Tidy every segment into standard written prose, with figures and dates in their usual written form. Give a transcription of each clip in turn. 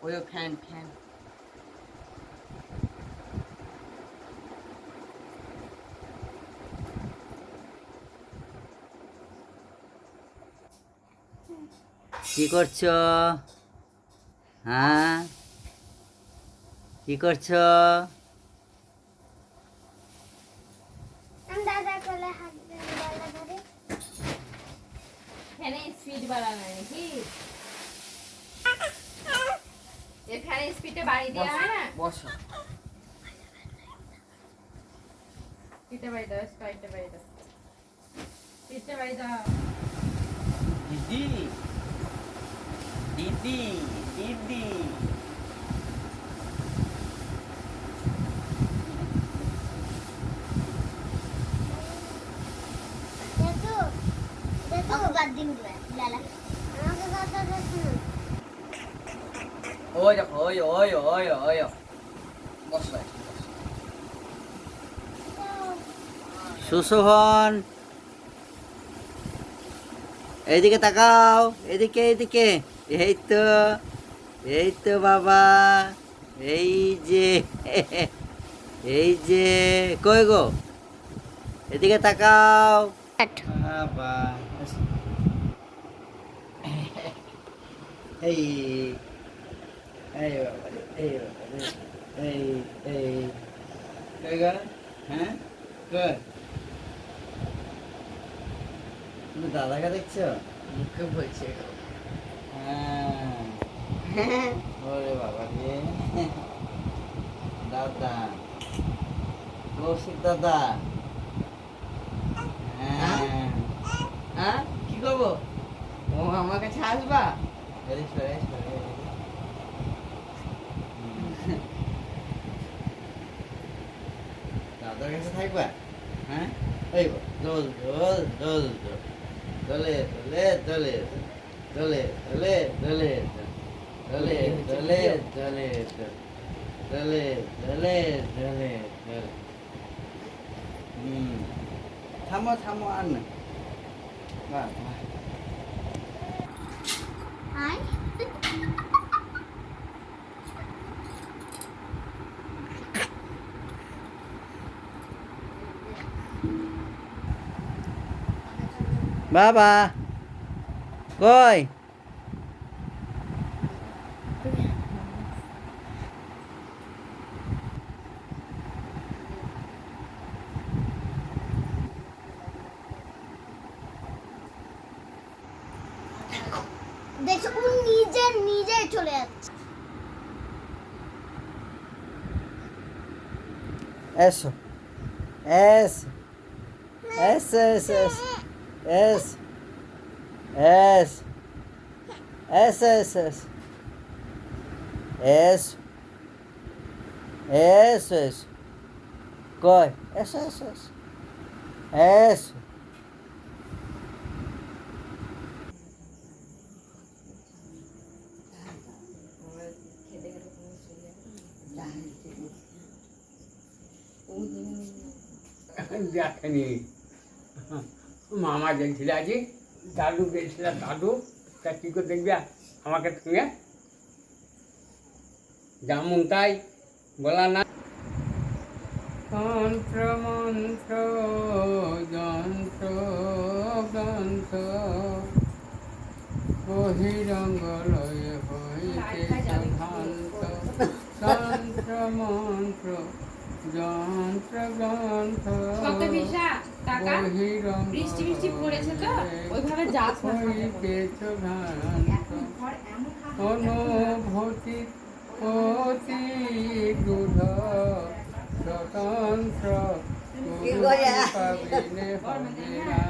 ওই fan fan কি করছো? হ্যাঁ, কি করছো? দাদা কোলে হাত গলা ধরে ফ্যানে স্পিড বাড়ানো নাকি? এই ফ্যানে স্পিডটা বাড়িয়ে দেওয়া হয় না? বসো। স্পিডটা বাড়িয়ে দাও, স্পিডটা বাড়িয়ে দাও, স্পিডটা বাড়িয়ে দাও। দিদি দিদি দিদি দেখো দেখো বাদ দিন লালা আমাকে কথা শুনুন ওই দেখো ওই ওই ওই ওই বসো। সুসোহন এইদিকে তাকাও, এদিকে এদিকে। এই তো বাবা, এই যে এই যে কই গো, এদিকে তাকাও বাবা। এই এই বাবা রে, এই বাবা রে, এই এই কই গো? হ্যাঁ কই তুমি দাদাকে দেখছো? মুখে বলছে হ্যাঁ ওরে বাবা রে, দাদা কৌশিক দাদা। হ্যাঁ হ্যাঁ, কি করবো? ও আমার কাছে আসবা? এসো এসো এসো। দাদার কাছে থাকবা? হ্যাঁ এই দোল দোল দোল দোল দোলে দোলে দোলে দোলে দোলে দোলে দোলে দোলে দোলে দোলে দোলে দোলে। থামো থামো আর না। বাহ বাহ। হাই বাবা কই? দেখো ও নিজে নিজে চলে যাচ্ছে এসো এসো এসো এসো এসো এসো এসো এসো এসো এসো এসো কই? এসো এসো এসো এসো। দেখেনি মামা গেছিল আজ, দাদু গেছিল, দাদু তা কী করে দেখবে আমাকে সঙ্গে যেমন তাই বলা না। তন্ত্র মন্ত্র যন্ত্র গ্রন্থ বহিরঙ্গ লয়ে হইতে ভ্রান্ত তন্ত্র মন্ত্র যন্ত্র গ্রন্থ বহিরঙ্গ বৃষ্টি বৃষ্টি পড়েছে তো ওইভাবে যাস না। হইতে ভ্রান্ত অনুভূতি অতি দূঢ় স্বতন্ত্র পাবিনে হবে না।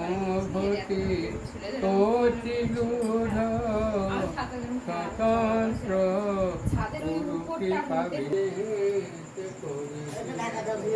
অনুভূতি অতি দূঢ় স্বতন্ত্র পাবিনে